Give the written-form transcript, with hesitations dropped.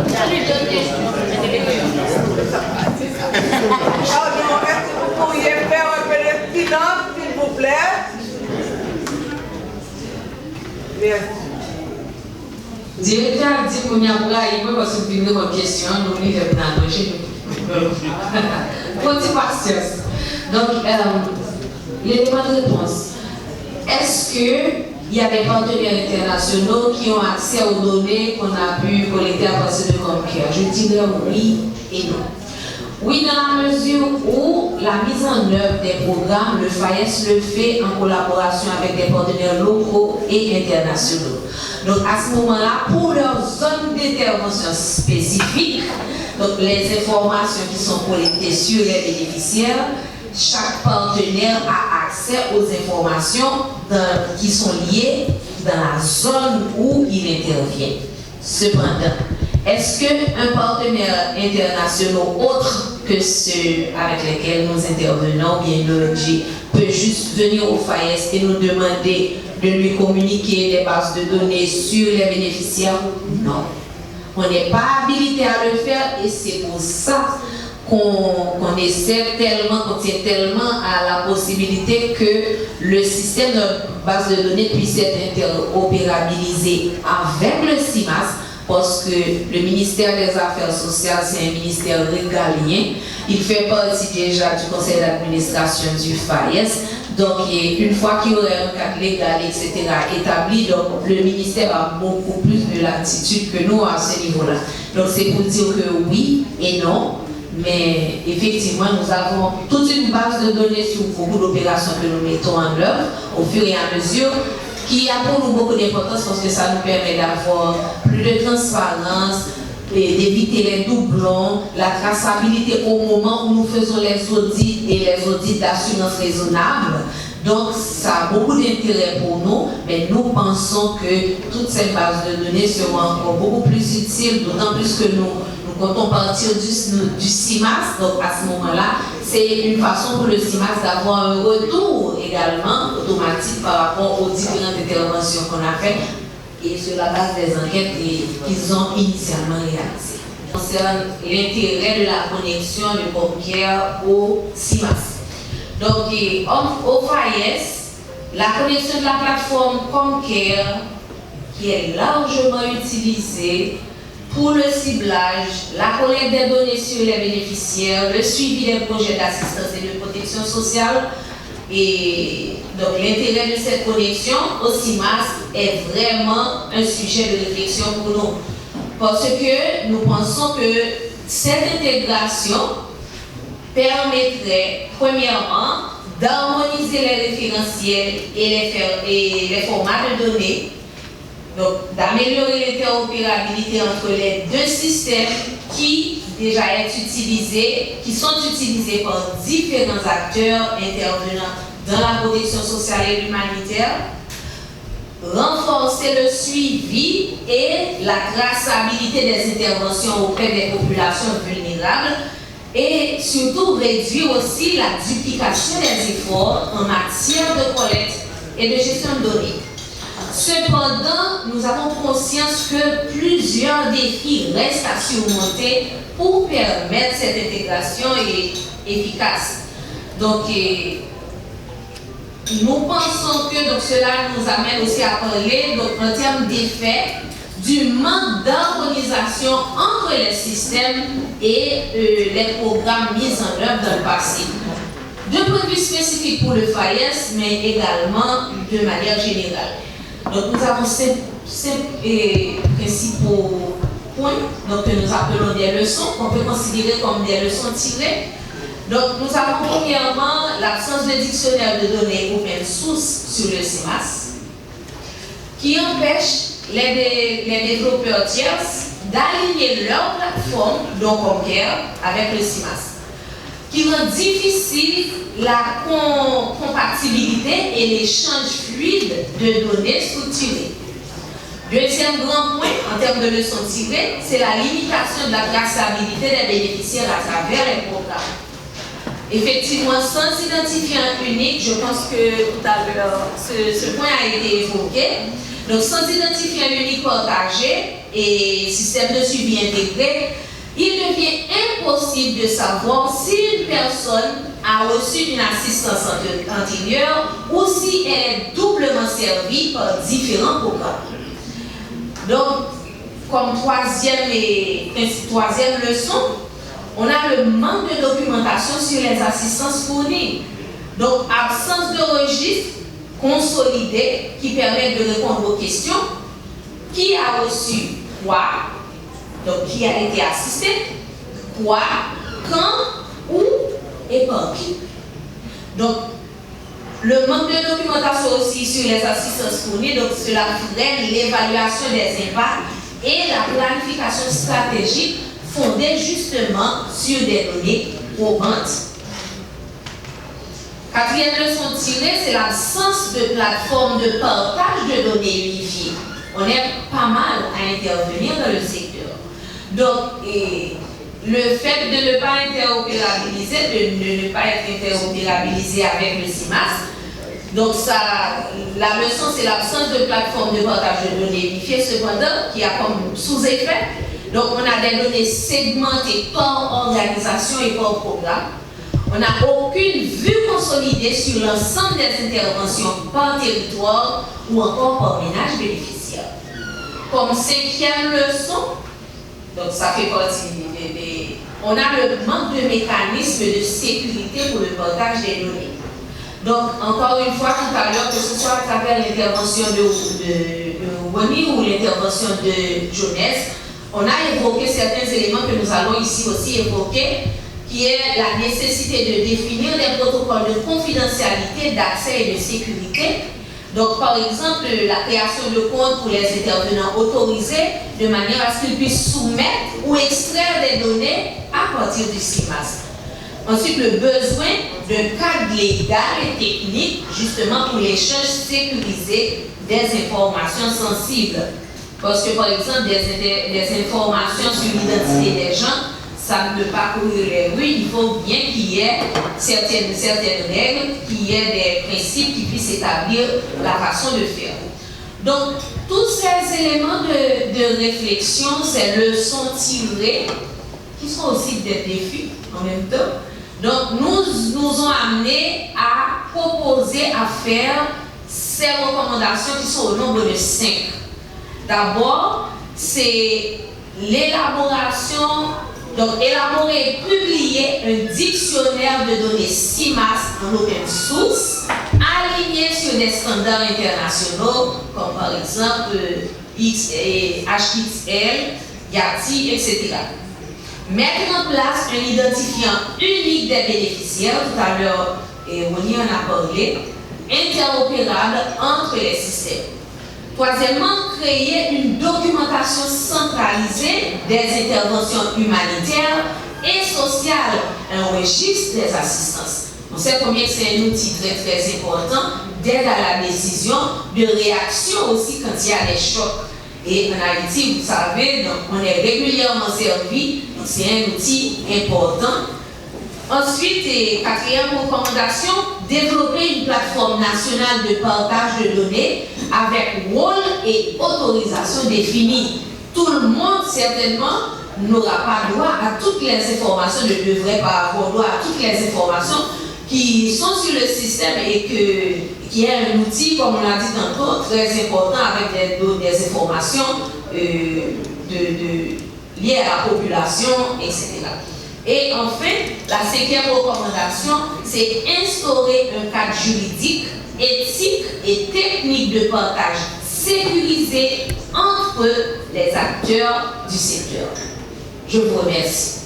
Est-ce que vous pourriez faire un peu de silence, s'il vous plaît? Merci. Directeur a dit qu'on y a pour parce que vous avez une question, nous n'y avons pas de patience. Donc, l'élément de réponse. Est-ce qu'il y a des partenaires internationaux qui ont accès aux données qu'on a pu collecter à partir de Comcare? Je dirais oui et non. Oui, dans la mesure où la mise en œuvre des programmes, le FAES le fait en collaboration avec des partenaires locaux et internationaux. Donc à ce moment-là, pour leurs zones d'intervention spécifiques, donc les informations qui sont collectées sur les bénéficiaires, chaque partenaire a accès aux informations qui sont liées dans la zone où il intervient. Cependant, est-ce qu'un partenaire international autre que ceux avec lesquels nous intervenons, bien l'ONG, peut juste venir au FAES et nous demander de lui communiquer des bases de données sur les bénéficiaires? Non. On n'est pas habilité à le faire et c'est pour ça qu'on essaie tellement, qu'on tient tellement à la possibilité que le système de base de données puisse être interopérabilisé avec le CIMAS, parce que le ministère des Affaires sociales, c'est un ministère régalien. Il fait partie déjà du conseil d'administration du FAES. Donc, une fois qu'il y aurait un cadre légal, etc., établi, donc le ministère a beaucoup plus de latitude que nous à ce niveau-là. Donc, c'est pour dire que oui et non. Mais effectivement, nous avons toute une base de données sur beaucoup d'opérations que nous mettons en œuvre au fur et à mesure, qui a pour nous beaucoup d'importance parce que ça nous permet d'avoir plus de transparence, d'éviter les doublons, la traçabilité au moment où nous faisons les audits et les audits d'assurance raisonnable. Donc, ça a beaucoup d'intérêt pour nous, mais nous pensons que toutes ces bases de données seront encore beaucoup plus utiles, d'autant plus que nous comptons partir du CIMAS. Donc, à ce moment-là, c'est une façon pour le CIMAS d'avoir un retour également automatique par rapport aux différentes interventions qu'on a faites et sur la base des enquêtes qu'ils ont initialement réalisées. Concernant l'intérêt de la connexion de Comcare au CIMAS. Donc, au FAES, la connexion de la plateforme Comcare, qui est largement utilisée pour le ciblage, la collecte des données sur les bénéficiaires, le suivi des projets d'assistance et de protection sociale. Et donc l'intérêt de cette connexion au CIMAS est vraiment un sujet de réflexion pour nous. Parce que nous pensons que cette intégration permettrait, premièrement, d'harmoniser les référentiels et les formats de données. Donc, d'améliorer l'interopérabilité entre les deux systèmes qui sont utilisés par différents acteurs intervenant dans la protection sociale et humanitaire, renforcer le suivi et la traçabilité des interventions auprès des populations vulnérables et surtout réduire aussi la duplication des efforts en matière de collecte et de gestion de données. Cependant, nous avons conscience que plusieurs défis restent à surmonter pour permettre cette intégration efficace. Donc, nous pensons que cela nous amène aussi à parler, en termes d'effet, du manque d'harmonisation entre les systèmes et les programmes mis en œuvre dans le passé. De point de vue spécifique pour le FAES, mais également de manière générale. Donc nous avons cinq principaux points que nous appelons des leçons, qu'on peut considérer comme des leçons tirées. Donc nous avons premièrement l'absence de dictionnaire de données open source sur le CIMAS, qui empêche les développeurs tiers d'aligner leur plateforme, donc Comcare, avec le CIMAS, qui rend difficile la compatibilité et l'échange fluide de données structurées. Deuxième grand point, en termes de leçons tirées, c'est la limitation de la traçabilité des bénéficiaires à travers les programmes. Effectivement, sans identifiant unique, je pense que tout à l'heure, ce point a été évoqué. Donc, sans identifiant unique partagé, et système de suivi intégré, il devient impossible de savoir si une personne a reçu une assistance antérieure ou si elle est doublement servie par différents programmes. Donc, comme troisième leçon, on a le manque de documentation sur les assistances fournies. Donc, absence de registre consolidé qui permet de répondre aux questions. Qui a reçu quoi? Donc, qui a été assisté? Quoi? Quand? Où? Et par qui? Donc, le manque de documentation aussi sur les assistances fournies, donc cela freine l'évaluation des impacts et la planification stratégique fondée justement sur des données probantes. Quatrième leçon tirée, c'est l'absence de plateforme de partage de données unifiées. On est pas mal à intervenir dans le secteur. Donc, le fait de ne pas interopérabiliser, de ne pas être interopérabilisé avec le CIMAS, donc la leçon c'est l'absence de plateforme de partage de données unifiées, cependant, qui a comme sous-effet. Donc, on a des données segmentées par organisation et par programme. On n'a aucune vue consolidée sur l'ensemble des interventions par territoire ou encore par ménage bénéficiaire. Comme cinquième leçon, donc ça fait partie on a le manque de mécanismes de sécurité pour le partage des données. Donc, encore une fois, tout à l'heure, que ce soit à travers l'intervention de Wani ou l'intervention de Jones, on a évoqué certains éléments que nous allons ici aussi évoquer, qui est la nécessité de définir des protocoles de confidentialité, d'accès et de sécurité. Donc, par exemple, la création de comptes pour les intervenants autorisés, de manière à ce qu'ils puissent soumettre ou extraire des données à partir du CIMAS. Ensuite, le besoin d'un cadre légal et technique, justement pour l'échange sécurisé des informations sensibles. Parce que, par exemple, des informations sur l'identité des gens, ça ne peut pas courir les rues, il faut bien qu'il y ait certaines règles, qu'il y ait des principes qui puissent établir la façon de faire. Donc, tous ces éléments de réflexion, ces leçons tirées, qui sont aussi des défis en même temps, donc nous ont amenés à proposer, à faire ces recommandations qui sont au nombre de 5. D'abord, c'est l'élaboration, donc élaborer et publier un dictionnaire de données CIMAS en open source, aligné sur des standards internationaux, comme par exemple HXL, YATI, etc. Mettre en place un identifiant unique des bénéficiaires, tout à l'heure, Ronnie en a parlé, interopérable entre les systèmes. Troisièmement, créer une documentation centralisée des interventions humanitaires et sociales, un registre des assistances. On sait combien c'est un outil très très important d'aide à la décision, de réaction aussi quand il y a des chocs. Et en Haïti, vous savez, donc on est régulièrement servi, donc c'est un outil important. Ensuite, quatrième recommandation, développer une plateforme nationale de partage de données avec rôle et autorisation définie. Tout le monde, certainement, n'aura pas droit à toutes les informations, ne devrait pas avoir droit à toutes les informations qui sont sur le système et qui est un outil, comme on l'a dit tantôt, très important avec des informations liées à la population, etc. Et enfin, la cinquième recommandation, c'est instaurer un cadre juridique, éthique et technique de partage sécurisé entre les acteurs du secteur. Je vous remercie.